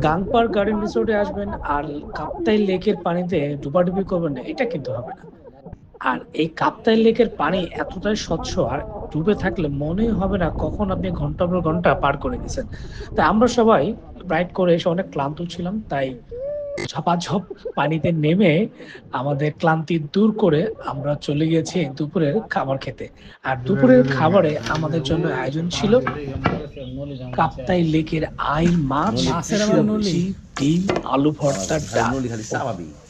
Gangpar garden রিসোর্টে আসবেন আর কাপ্তাই লেকের পানিতে ডুবাডুবি করবেন না, এটা কিন্তু হবে না। আর এই কাপ্তাই লেকের পানি এতটাই স্বচ্ছ আর ডুবে থাকলে মনেই হবে না কখন আপনি ঘন্টার পর ঘন্টা পার করে গেছেন। তাই আমরা সবাই রাইড করে এসে অনেক ক্লান্ত ছিলাম, তাই ঝপাঝপ পানিতে নেমে আমাদের ক্লান্তি দূর করে আমরা চলে গেছি দুপুরের খাবার খেতে। আর দুপুরের খাবারে আমাদের জন্য আয়োজন ছিল কাপ্তাই লেকের আইল মাছ, সবজি, ডিম, আলু ভর্তা, ডাল।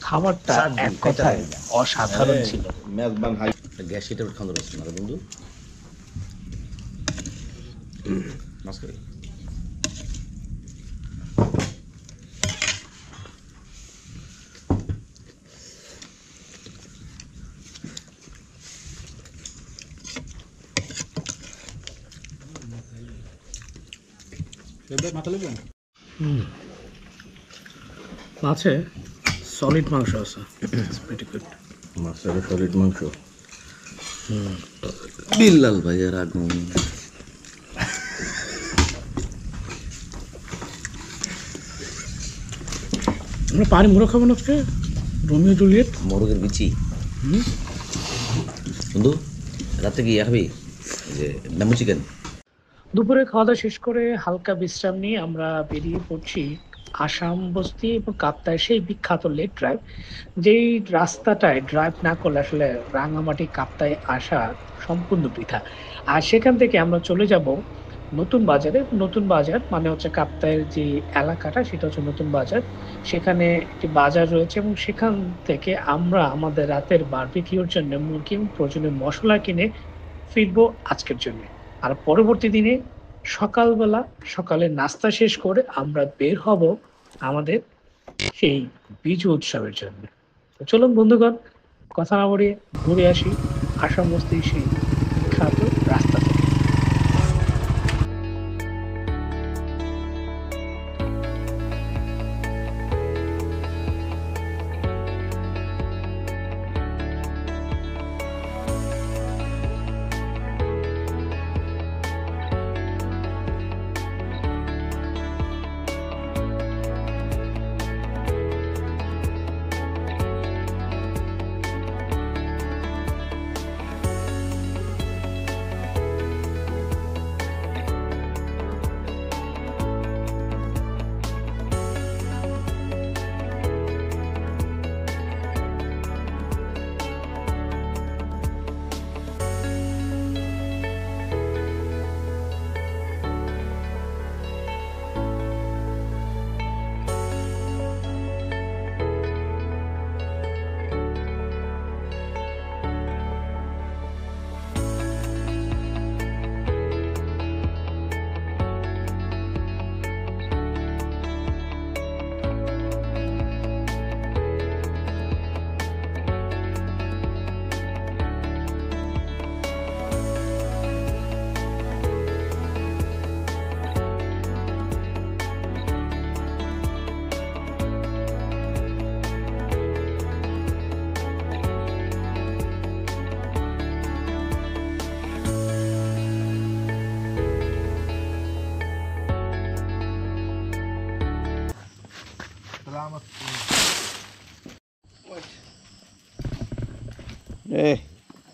খাবারটা এক কথায় অসাধারণ ছিল। গ্যাস হিটার খাওয়া যাচ্ছে না বন্ধু। নমস্কার। মাছে সলিড মাংস আছে, মাছের সলিড মাংস। বিল্লাল ভাইয়ের আগুন। আমরা পানি মুড়ো খাবো না আজকে, রোমিও জুলিয়েট মোরগের বিচি। বন্ধু রাতে কি খাবি যে ব্যাম্বু চিকেন? দুপুরে খাওয়া দাওয়া শেষ করে হালকা বিশ্রাম নিয়ে আমরা বেরিয়ে পড়ছি আসাম বস্তি এবং কাপ্তাই সেই বিখ্যাত লেক ড্রাইভ। যেই রাস্তাটায় ড্রাইভ না করলে আসলে রাঙামাটি কাপ্তাই আসা সম্পূর্ণ বৃথা। আর সেখান থেকে আমরা চলে যাব নতুন বাজারে। নতুন বাজার মানে হচ্ছে কাপ্তাইয়ের যে এলাকাটা সেটা হচ্ছে নতুন বাজার। সেখানে একটি বাজার রয়েছে এবং সেখান থেকে আমরা আমাদের রাতের বারবিকিউর জন্য মুরগি এবং প্রয়োজনীয় মশলা কিনে ফিরবো আজকের জন্য। আর পরবর্তী দিনে সকালে নাস্তা শেষ করে আমরা বের হব আমাদের সেই বিজু উৎসবের জন্য। তো চলুন বন্ধুগণ, কথা না বাড়িয়ে ঘুরে আসি আসাম বস্তির সেই বিখ্যাত রাস্তা থেকে।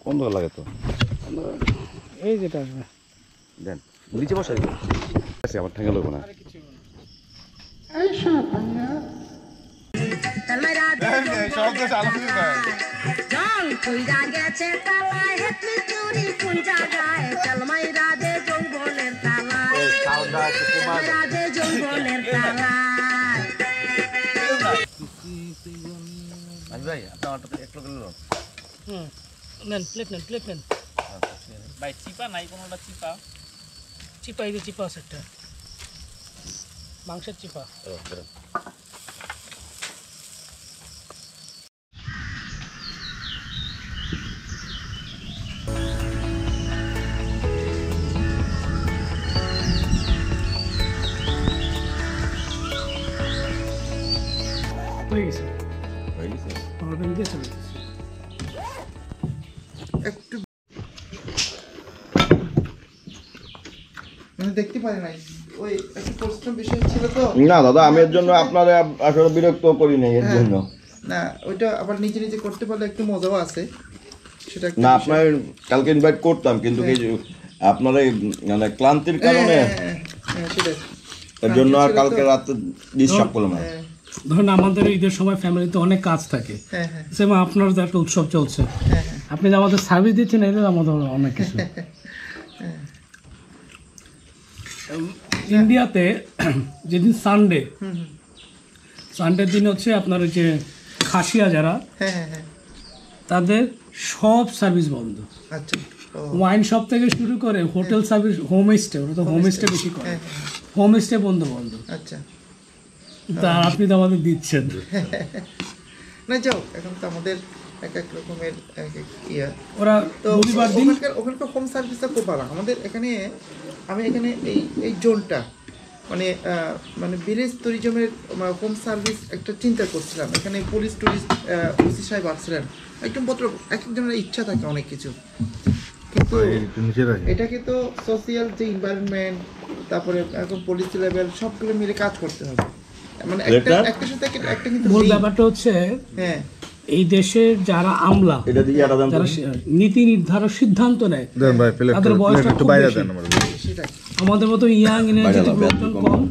বন্ধ লাগে তো, এই যেটা আসবে দেন নিচে বসাই আছে, আমার ঠেঙ্গা লাগবে না। ভাই আপনার অটোতে এক লোক এলো। নেন প্লেট নেন। ভাই চিপা নাই কোনোটা চিপা? চিপা, এই যে চিপা আছে একটা, মাংসের চিপা। হয়ে গেছে, হয়ে গেছে। পাওয়ার ব্যাংক দিয়ে চলে গেছে। একটু মানে দেখতে পারি নাই, ওই একটু পরিশ্রম বিষয় ছিল তো। না দাদা, আমি এর জন্য আপনারা আসলে বিরক্ত করি নাই এর জন্য। না, ওইটা আবার নিজে নিজে করতে পারলে একটু মজাও আছে, সেটা একটা না, বিষয়। আপনার কালকে ইনভাইট করতাম, কিন্তু এই যে আপনার এই মানে ক্লান্তির কারণে সেটাই। এর জন্য আর কালকে রাতে ডিস্টার্ব করলাম না। হ্যাঁ, ধরুন আমাদের ঈদের সময় ফ্যামিলিতে অনেক কাজ থাকে, হ্যাঁ, হ্যাঁ, যেমন আপনার তো একটা উৎসব চলছে, হ্যাঁ, হ্যাঁ। আপনি যে আমাদের সার্ভিস দিচ্ছেন এটা আমাদের অনেক কিছু। ইন্ডিয়াতে যেদিন সানডে, সানডের দিন হচ্ছে আপনার ওই যে খাসিয়া যারা, হ্যাঁ, হ্যাঁ, হ্যাঁ। তাদের সব সার্ভিস বন্ধ। আচ্ছা। ও, ওয়াইন শপ থেকে শুরু করে হোটেল সার্ভিস, হোম স্টে, ওরা তো হোম স্টে বেশি করে, হ্যাঁ, হ্যাঁ, হোম স্টে বন্ধ বন্ধ। আচ্ছা। তা আপনি তো আমাদের দিচ্ছেন। না যাও, এখন তো আমাদের এক এক রকমের এক এক ইয়া। ওরা তো রবিবার দিন ওখানকার হোম সার্ভিসটা খুব ভালো। আমাদের এখানে, আমি এখানে এই জোনটা মানে মানে ভিলেজ ট্যুরিজমের হোম সার্ভিস একটা চিন্তা করছিলাম। এখানে পুলিশ টুরিস্ট ওসি সাহেব আসছিলেন, একদম পত্র এক একজনের ইচ্ছা থাকে অনেক কিছু, কিন্তু এটাকে তো সোশিয়াল যে এনভায়রনমেন্ট, তারপরে এখন পলিসি লেভেল সবগুলো মিলে কাজ করতে হবে, মানে একটা সাথে একটা কিন্তু মূল link। ব্যাপারটা হচ্ছে হ্যাঁ, এই দেশের যারা আমলা, এটা দিয়ে একটা দাম যারা নীতি নির্ধারক সিদ্ধান্ত নেয়, তাদের বয়সটা খুব বেশি। সেটাই। আমাদের মতো ইয়াং এনার্জেটিক লোকজন কম।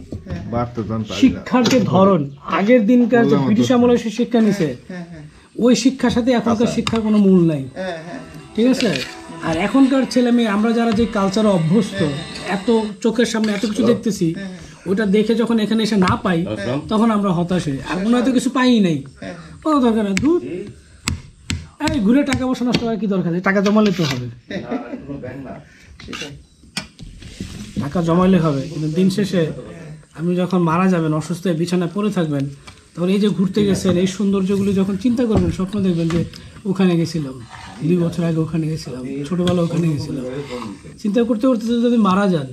শিক্ষার যে ধরন, আগের দিনকার যে ব্রিটিশ আমলে সে শিক্ষা নিছে, হ্যাঁ, হ্যাঁ, ওই শিক্ষার সাথে এখনকার শিক্ষার কোনো মূল নাই, হ্যাঁ, হ্যাঁ, ঠিক আছে? আর এখনকার ছেলে মেয়ে, আমরা যারা যে কালচারে অভ্যস্ত, এত চোখের সামনে এত কিছু দেখতেছি, ওটা দেখে যখন এখানে এসে না পাই, তখন আমরা হতাশ হই, আর মনে হয়তো কিছু পাই নাই, কোনো দরকার নেই, দূর এই ঘুরে টাকা পয়সা নষ্ট করার কি দরকার, টাকা জমালে তো হবে, সেটাই। টাকা জমাইলে হবে, কিন্তু দিন শেষে আপনি যখন মারা যাবেন, অসুস্থ হয়ে বিছানায় পড়ে থাকবেন, তখন এই যে ঘুরতে গেছেন, এই সৌন্দর্যগুলি যখন চিন্তা করবেন, স্বপ্ন দেখবেন যে ওখানে গেছিলাম 2 বছর আগে, ওখানে গেছিলাম ছোটবেলা, ওখানে গেছিলাম, চিন্তা করতে করতে যদি মারা যান,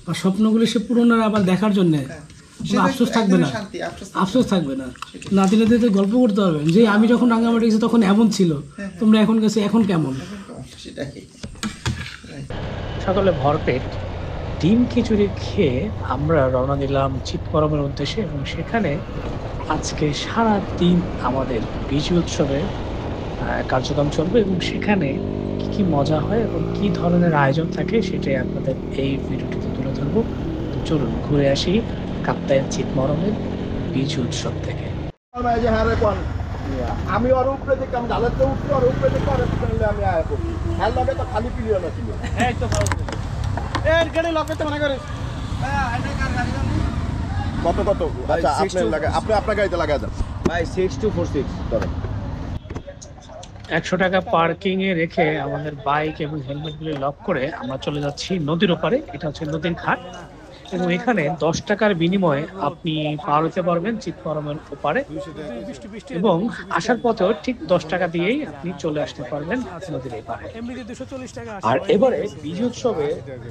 আর স্বপ্নগুলি সে পুরোনো আবার দেখার জন্য আফসোস থাকবে না, আফসোস থাকবে না, নাতি নাতিদের গল্প করতে পারবেন যে আমি যখন রাঙ্গামাটি গেছি তখন এমন ছিল, তোমরা এখন গেছে এখন কেমন। সেটাই। সকালে ভরপেট ডিম খিচুড়ি খেয়ে আমরা রওনা দিলাম চিৎপরমের উদ্দেশ্যে, এবং সেখানে আজকে সারা দিন আমাদের বিজু উৎসবের কার্যক্রম চলবে, এবং সেখানে কি কি মজা হয় এবং কি ধরনের আয়োজন থাকে সেটাই আপনাদের এই ভিডিওটিতে তুলে ধরবো। তো চলুন ঘুরে আসি কাপ্তাইয়ের চিৎমরমের বিজু উৎসব থেকে। আমি ওর উপরে দেখি, আমি ঢালাতে উঠছি, ওর উপরে দেখি, ওর উপরে আমি আয়া করি, খেয়াল লাগে তো খালি পিলিয়ে না ছিল। এই তো কত কত? আচ্ছা, আপনার লাগে, আপনি আপনার গাড়িতে লাগাই দেন ভাই। 6246 ধরেন। 100 টাকা পার্কিং এ রেখে আমাদের বাইক এবং হেলমেটগুলি লক করে আমরা চলে যাচ্ছি নদীর ওপারে। এটা হচ্ছে নদীর ঘাট, এবং এখানে 10 টাকার বিনিময়ে আপনি পার হতে পারবেন চিৎপরমের ওপারে, এবং আসার পথেও ঠিক 10 টাকা দিয়েই আপনি চলে আসতে পারবেন নদীর এই পারে। আর এবারে বিজু উৎসবে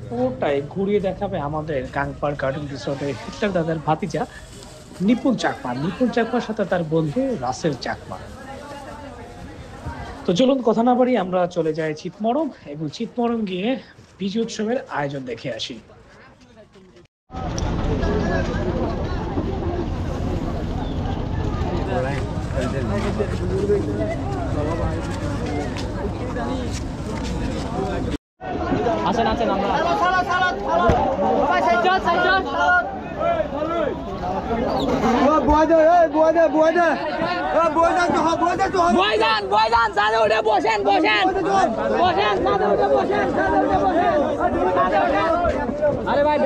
পুরোটাই ঘুরিয়ে দেখাবে আমাদের গাংপার গার্ডেন রিসোর্টের হিটলার দাদার ভাতিজা নিপুণ চাকমা, নিপুণ চাকমার সাথে তার বন্ধু রাসেল চাকমা। তো চলুন কথা না বাড়ি আমরা চলে যাই চিৎমরম, এবং চিৎমরম গিয়ে বিজু উৎসবের আয়োজন দেখে আসি। আছেন আছেন আমরা বয়জান সাদে উঠে বসেন সাদে উঠে বসেন আরে ভাই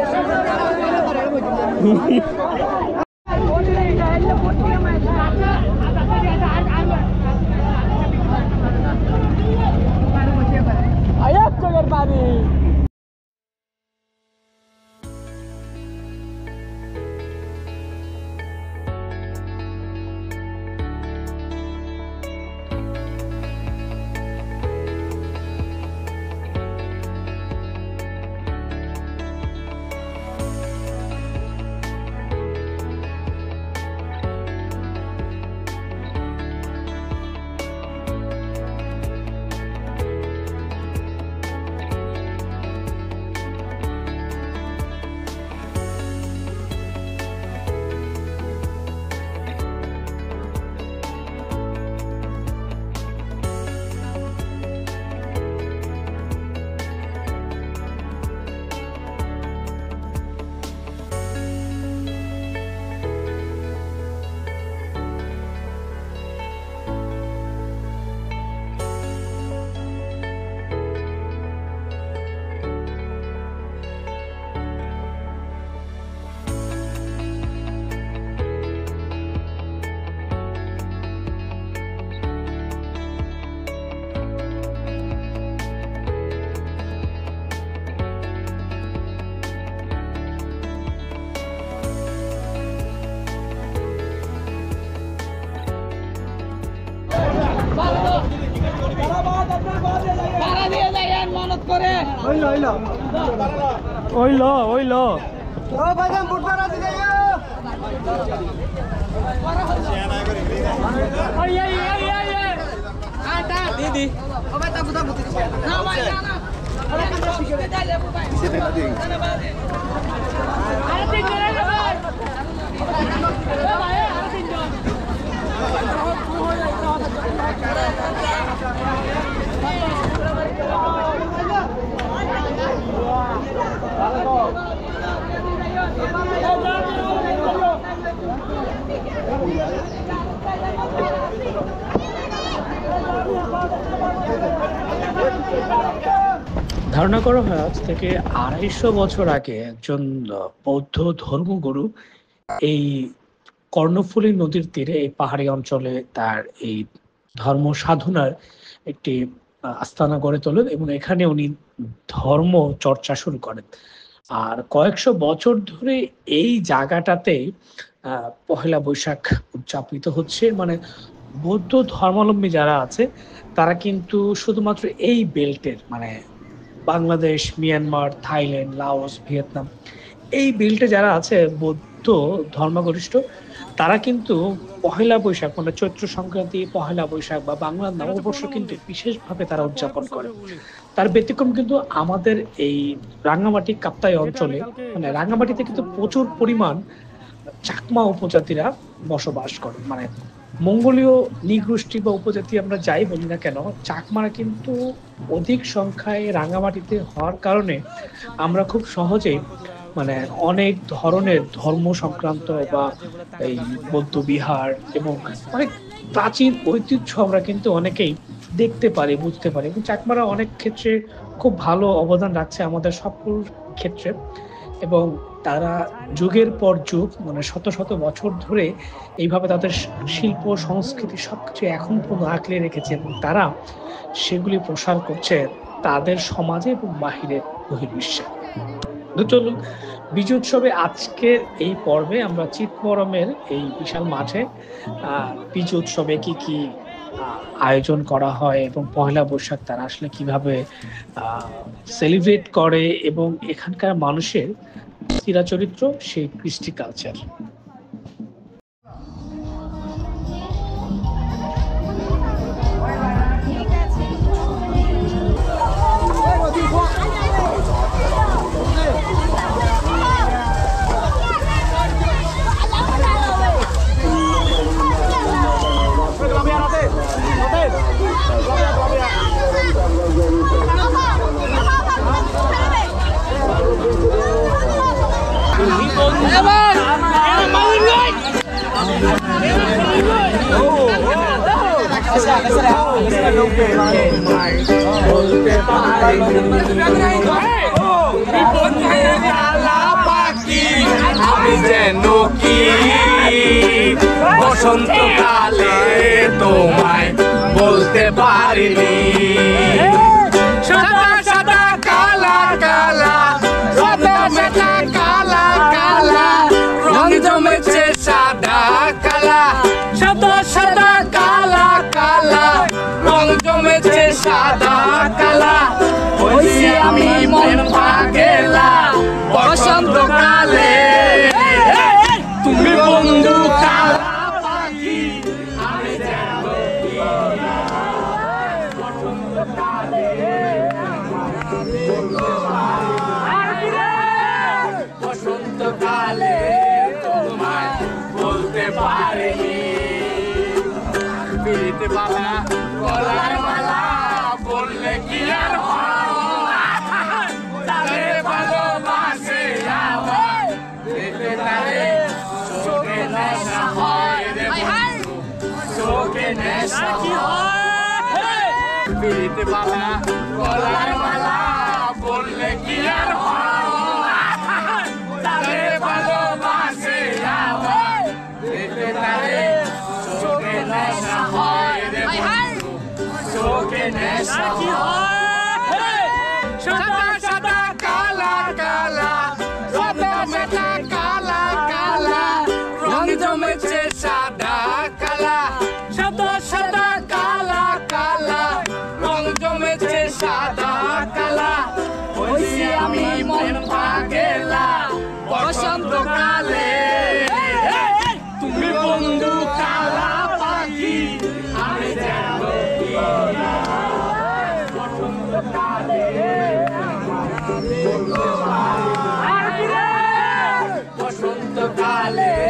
আয়াত করে পানি। করে ওইলো দিদি না ভাই না না ধারণা করা হয় আজ থেকে 250 বছর আগে একজন বৌদ্ধ ধর্মগুরু এই কর্ণফুলী নদীর তীরে এই পাহাড়ি অঞ্চলে তার এই ধর্ম সাধনার একটি আস্তানা গড়ে তোলেন এবং এখানে উনি ধর্ম চর্চা শুরু করেন। আর কয়েকশো বছর ধরে এই জায়গাটাতে পহেলা বৈশাখ উদযাপিত হচ্ছে। মানে বৌদ্ধ ধর্মাবলম্বী যারা আছে তারা কিন্তু শুধুমাত্র এই বেল্টের মানে Bangladesh, Myanmar, Thailand, Laos, Vietnam এই বেল্টে যারা আছে বৌদ্ধ ধর্মগরিষ্ঠ তারা কিন্তু পহেলা বৈশাখ মানে চৈত্র সংক্রান্তি, পহেলা বৈশাখ বা বাংলার নববর্ষ কিন্তু বিশেষভাবে তারা উদযাপন করে। তার ব্যতিক্রম কিন্তু আমাদের এই রাঙ্গামাটি কাপ্তাই অঞ্চলে মানে রাঙ্গামাটিতে কিন্তু প্রচুর পরিমাণ চাকমা উপজাতিরা বসবাস করে। মানে মঙ্গোলীয় নৃগোষ্ঠী বা উপজাতি আমরা যাই বলি না কেন, চাকমারা কিন্তু অধিক সংখ্যায় রাঙ্গামাটিতে হওয়ার কারণে আমরা খুব সহজেই মানে অনেক ধরনের ধর্ম সংক্রান্ত বা এই বৌদ্ধ বিহার এবং অনেক প্রাচীন ঐতিহ্য আমরা কিন্তু অনেকেই দেখতে পারি, বুঝতে পারি। এবং চাকমারা অনেক ক্ষেত্রে খুব ভালো অবদান রাখছে আমাদের সকল ক্ষেত্রে এবং তারা যুগের পর যুগ মানে শত শত বছর ধরে এইভাবে তাদের শিল্প সংস্কৃতি সবকিছু এখন পর্যন্ত আঁকড়ে রেখেছে এবং তারা সেগুলি প্রসার করছে তাদের সমাজে এবং বাহিরে বহির্বিশ্বে। তো চলুন বিজয় উৎসবে আজকের এই পর্বে আমরা চিতমরমের এই বিশাল মাঠে বিজয় উৎসবে কি কি আয়োজন করা হয় এবং পয়লা বৈশাখ তারা আসলে কিভাবে সেলিব্রেট করে এবং এখানকার মানুষের চিরাচরিত্র সেই কৃষ্টি কালচার। আমি যেন কি বসন্তকালে তোমায় বলতে পারিনি, সাদা সাদা কালা কালা, সাদা সাদা কালা কালা, রং জমেছে সাদা কালা, সাদা সাদা কালা কালা, রং জমেছে সাদা কালা। বলছি আমি মন পাগেলা বসন্তকালে, তুমি বন্ধু কালা পাখি আমি যেন বসন্তকালে, বসন্তকালে তোমায় বলতে পারিনি, পিড়িতে বালা গলায় মালা বললে কি আর তারে ভালোবাসে আমার, দেখে তারে চোখে নেশা হয় রে বন্ধু, চোখে নেশা হয়, পিড়িতে বালা গলায় মালা বললে কি আর তারে ভালোবাসে আমার, দেখে তারে চোখে নেশা হয় রে বন্ধু, চোখে নেশা হয়। সাদা সাদা কালা কালা, সাদা সাদা কালা কালা, রং জমেছে সাদা কালা, সাদা সাদা কালা কালা, রং জমেছে সাদা কালা। বন্ধু কালা পাখি আমি যাব বসন্তকালে বসন্তকালে